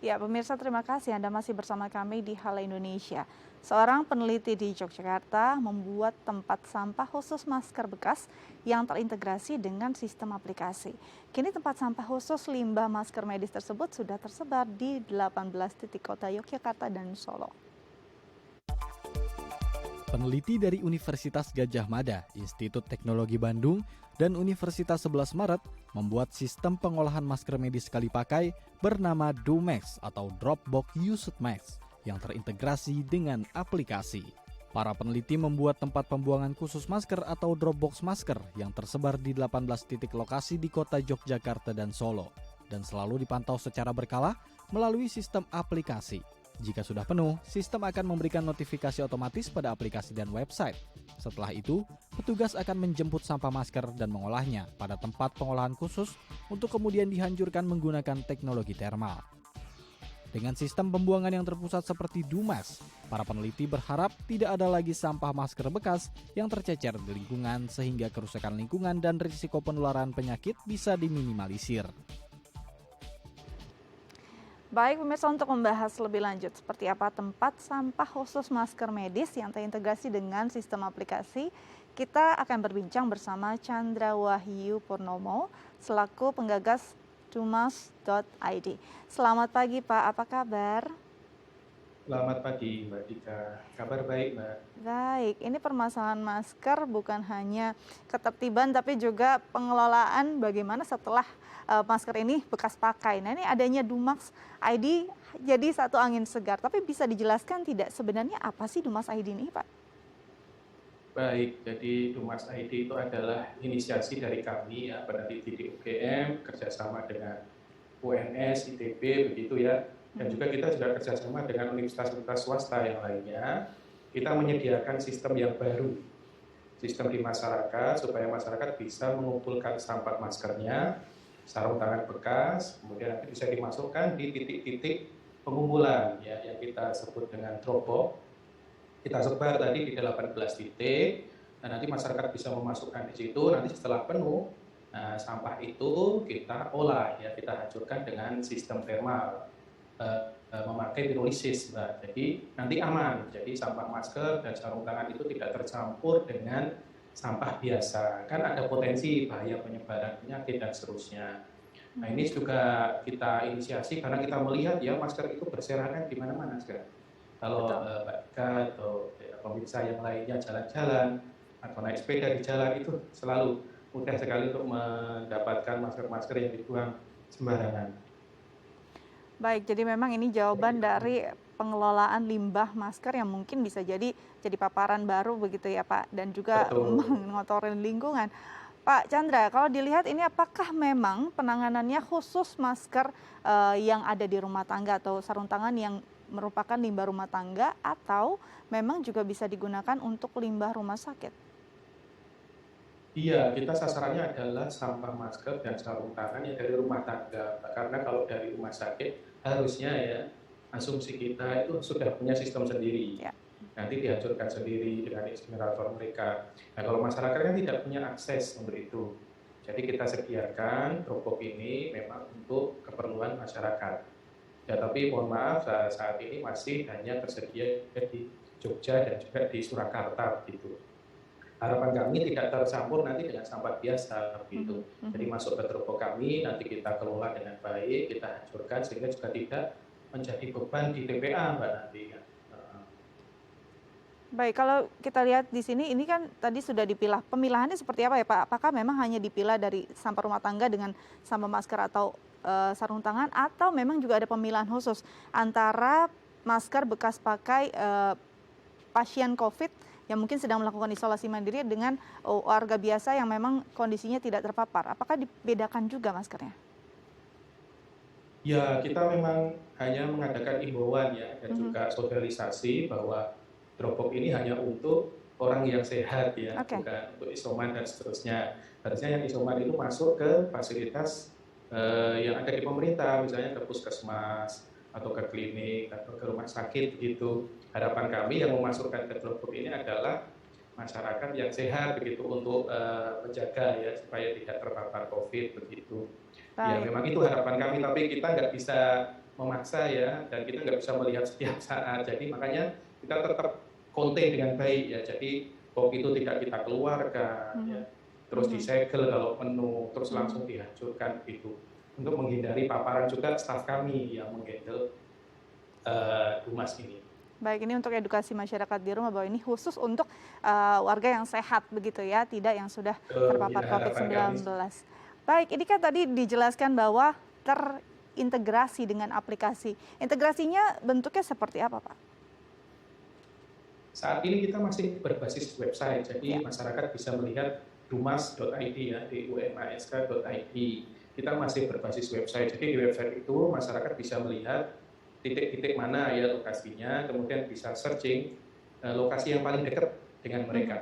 Ya, pemirsa, terima kasih Anda masih bersama kami di Hala Indonesia. Seorang peneliti di Yogyakarta membuat tempat sampah khusus masker bekas yang terintegrasi dengan sistem aplikasi. Kini tempat sampah khusus limbah masker medis tersebut sudah tersebar di 18 titik kota Yogyakarta dan Solo. Peneliti dari Universitas Gadjah Mada, Institut Teknologi Bandung, dan Universitas 11 Maret membuat sistem pengolahan masker medis sekali pakai bernama DoMax atau Dropbox Used Max yang terintegrasi dengan aplikasi. Para peneliti membuat tempat pembuangan khusus masker atau Dropbox masker yang tersebar di 18 titik lokasi di kota Yogyakarta dan Solo dan selalu dipantau secara berkala melalui sistem aplikasi. Jika sudah penuh, sistem akan memberikan notifikasi otomatis pada aplikasi dan website. Setelah itu, petugas akan menjemput sampah masker dan mengolahnya pada tempat pengolahan khusus untuk kemudian dihancurkan menggunakan teknologi thermal. Dengan sistem pembuangan yang terpusat seperti DoMax, para peneliti berharap tidak ada lagi sampah masker bekas yang tercecer di lingkungan sehingga kerusakan lingkungan dan risiko penularan penyakit bisa diminimalisir. Baik pemirsa, untuk membahas lebih lanjut seperti apa tempat sampah khusus masker medis yang terintegrasi dengan sistem aplikasi, kita akan berbincang bersama Chandra Wahyu Purnomo selaku penggagas dumas.id. Selamat pagi Pak, apa kabar? Selamat pagi Mbak Dika, kabar baik Mbak. Baik, ini permasalahan masker bukan hanya ketertiban tapi juga pengelolaan bagaimana setelah masker ini bekas pakai. Nah, ini adanya Dumax ID jadi satu angin segar. Tapi bisa dijelaskan tidak sebenarnya apa sih Dumax ID ini, Pak? Baik, jadi Dumas ID itu adalah inisiasi dari kami ya, peneliti di UGM, kerjasama dengan UNS, ITB, begitu ya. Dan juga kita juga kerjasama dengan universitas-universitas swasta yang lainnya. Kita menyediakan sistem yang baru, sistem di masyarakat, supaya masyarakat bisa mengumpulkan sampah maskernya, sarung tangan bekas, kemudian nanti bisa dimasukkan di titik-titik pengumpulan ya, yang kita sebut dengan Dropbox. Kita sebar tadi di 18 titik, dan nanti masyarakat bisa memasukkan di situ. Nanti setelah penuh, sampah itu kita olah ya, kita hancurkan dengan sistem thermal, memakai pirolisis, Mbak. Jadi nanti aman. Jadi sampah masker dan sarung tangan itu tidak tercampur dengan sampah biasa, kan ada potensi bahaya penyebaran penyakit dan seterusnya. Nah, ini juga kita inisiasi karena kita melihat ya masker itu berserakan di mana-mana sekarang. Kalau Mbak Dika atau pemirsa yang lainnya jalan-jalan atau naik sepeda di jalan itu selalu mudah sekali untuk mendapatkan masker-masker yang dibuang sembarangan. Baik, jadi memang ini jawaban dari pengelolaan limbah masker yang mungkin bisa jadi paparan baru begitu ya Pak, dan juga Betul. mengotori lingkungan. Pak Chandra, kalau dilihat ini apakah memang penanganannya khusus masker yang ada di rumah tangga atau sarung tangan yang merupakan limbah rumah tangga atau memang juga bisa digunakan untuk limbah rumah sakit? Iya, kita sasarannya adalah sampah masker dan sarung tangan yang dari rumah tangga. Karena kalau dari rumah sakit harusnya ya asumsi kita itu sudah punya sistem sendiri. Ya. Nanti dihancurkan sendiri dengan insinerator mereka. Nah, kalau masyarakat kan tidak punya akses untuk itu. Jadi kita sediakan Dropbox ini memang untuk keperluan masyarakat. Ya, tapi mohon maaf saat ini masih hanya tersedia di Jogja dan juga di Surakarta gitu. Harapan kami tidak tercampur nanti dengan sampah biasa begitu. Jadi masuk ke Dropbox kami, nanti kita kelola dengan baik, kita hancurkan sehingga juga tidak menjadi beban di TPA Mbak nanti ya. Baik, kalau kita lihat di sini ini kan tadi sudah dipilah. Pemilahannya seperti apa ya Pak? Apakah memang hanya dipilah dari sampah rumah tangga dengan sampah masker atau sarung tangan atau memang juga ada pemilahan khusus antara masker bekas pakai pasien COVID yang mungkin sedang melakukan isolasi mandiri dengan warga biasa yang memang kondisinya tidak terpapar. Apakah dibedakan juga maskernya? Ya, kita memang hanya mengadakan imbauan ya dan juga sosialisasi bahwa Dropbox ini hanya untuk orang yang sehat ya, Oke. bukan untuk isoman dan seterusnya. Harusnya yang isoman itu masuk ke fasilitas yang ada di pemerintah, misalnya ke puskesmas atau ke klinik atau ke rumah sakit begitu. Harapan kami yang memasukkan ke Dropbox ini adalah masyarakat yang sehat begitu untuk menjaga ya supaya tidak terpapar COVID begitu. Ya Baik. memang itu harapan kami, tapi kita nggak bisa memaksa ya, dan kita nggak bisa melihat setiap saat. Jadi makanya kita tetap contain dengan baik ya. Jadi box itu tidak kita keluarkan Mhm. ya, terus Mhm. disegel kalau penuh, terus Mhm. langsung dihancurkan gitu. Untuk menghindari paparan juga staf kami yang menghandle Dumas ini. Baik, ini untuk edukasi masyarakat di rumah bahwa ini khusus untuk warga yang sehat begitu ya, tidak yang sudah Ya terpapar harapan kami. COVID-19. Baik, ini kan tadi dijelaskan bahwa terintegrasi dengan aplikasi. Integrasinya bentuknya seperti apa, Pak? Saat ini kita masih berbasis website, Ya. jadi masyarakat bisa melihat dumas.id ya, dumask.id. Kita masih berbasis website, jadi di website itu masyarakat bisa melihat titik-titik mana ya lokasinya, kemudian bisa searching lokasi yang paling dekat dengan Mhm. mereka.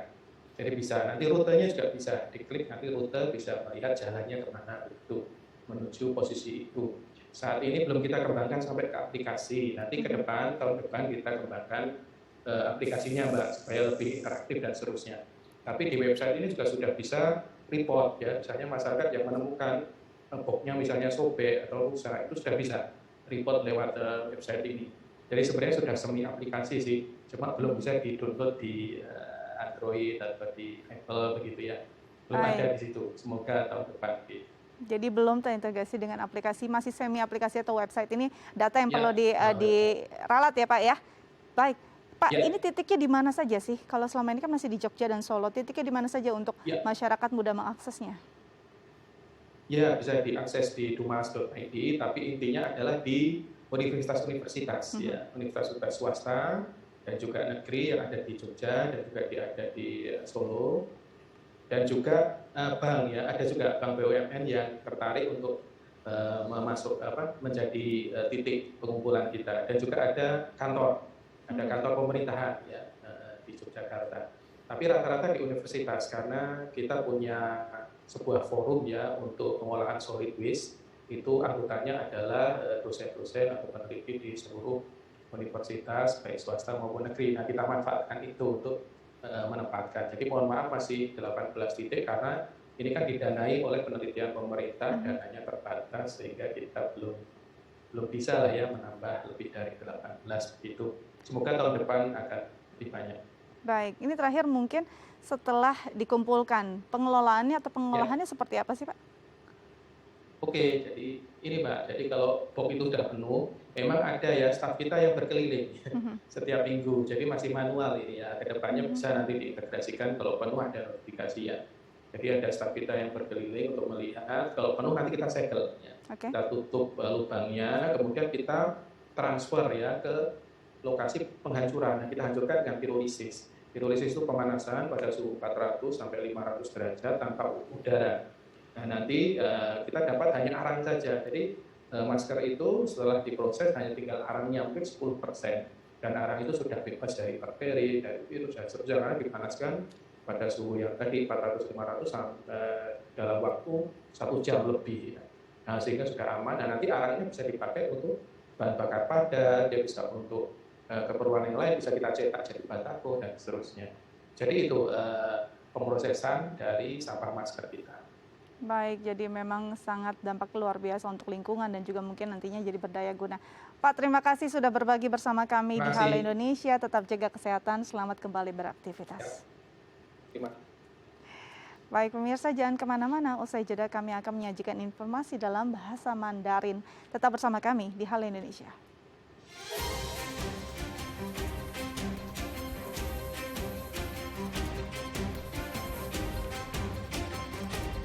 Jadi bisa, nanti rutenya juga bisa diklik, nanti rute bisa melihat jalannya kemana itu, menuju posisi itu. Saat ini belum kita kembangkan sampai ke aplikasi, nanti ke Mhm. depan, tahun depan kita kembangkan aplikasinya Mbak, supaya lebih interaktif dan seterusnya. Tapi di website ini juga sudah bisa report ya, misalnya masyarakat yang menemukan boxnya misalnya sobek atau rusak, itu sudah bisa report lewat website ini. Jadi sebenarnya sudah semi aplikasi sih, cuma belum Mhm. bisa di-download di Android atau di Apple begitu ya. Belum Baik, ada di situ, semoga tahun depan gitu. jadi belum terintegrasi dengan aplikasi, masih semi aplikasi atau website ini data yang perlu Ya, website. diralat ya, Pak ya? Baik, Pak, ini Ya, titiknya di mana saja sih? Kalau selama ini kan masih di Jogja dan Solo, titiknya di mana saja untuk ya, masyarakat mudah mengaksesnya? ya, bisa diakses di dumas.id, tapi intinya adalah di universitas-universitas Mhm. ya, universitas swasta dan juga negeri yang ada di Jogja dan juga ada di Solo, dan juga bank ya, ada juga bank BUMN yang tertarik untuk menjadi titik pengumpulan kita, dan juga ada Mhm. kantor pemerintahan ya di Yogyakarta. Tapi rata-rata di universitas karena kita punya sebuah forum ya untuk pengolahan solid waste, itu anggotanya adalah dosen-dosen atau peneliti di seluruh universitas baik swasta maupun negeri. Nah, kita manfaatkan itu untuk menempatkan. Jadi mohon maaf masih 18 titik karena ini kan didanai oleh penelitian pemerintah, Mhm. dananya terbatas sehingga kita belum belum bisa lah ya menambah lebih dari 18 begitu. Semoga tahun depan akan lebih banyak. Baik, ini terakhir mungkin setelah dikumpulkan, pengelolaannya atau Ya. pengolahannya seperti apa sih, Pak? Oke, jadi ini Mbak, jadi kalau box itu sudah penuh, memang ada ya staf kita yang berkeliling Mhm. setiap minggu, jadi masih manual ini ya, kedepannya Mhm. bisa nanti diintegrasikan kalau penuh ada notifikasi ya. Jadi ada staf kita yang berkeliling untuk melihat, kalau penuh nanti kita segel ya. Oke. Kita tutup lubangnya, kemudian kita transfer ya ke lokasi penghancuran. Nah, kita hancurkan dengan pirolisis. Pirolisis itu pemanasan pada suhu 400 sampai 500 derajat tanpa udara. Nah, nanti kita dapat hanya arang saja. Jadi masker itu setelah diproses hanya tinggal arangnya mungkin 10%. Dan arang itu sudah bebas dari bakteri, dari virus, dan seterusnya karena dipanaskan pada suhu yang tadi 400-500 dalam waktu 1 jam lebih. Ya. Nah, sehingga sudah aman. Dan nanti arangnya bisa dipakai untuk bahan bakar padat, dia bisa untuk keperluan yang lain, bisa kita cetak jadi batako dan seterusnya. Jadi itu pemrosesan dari sampah masker kita. Baik, jadi memang sangat dampak luar biasa untuk lingkungan dan juga mungkin nantinya jadi berdaya guna. Pak, terima kasih sudah berbagi bersama kami Terima di kasih. Halo Indonesia. Tetap jaga kesehatan, selamat kembali Ya, beraktivitas. terima kasih. Baik pemirsa, jangan kemana-mana. Usai jeda kami akan menyajikan informasi dalam bahasa Mandarin. Tetap bersama kami di Halo Indonesia.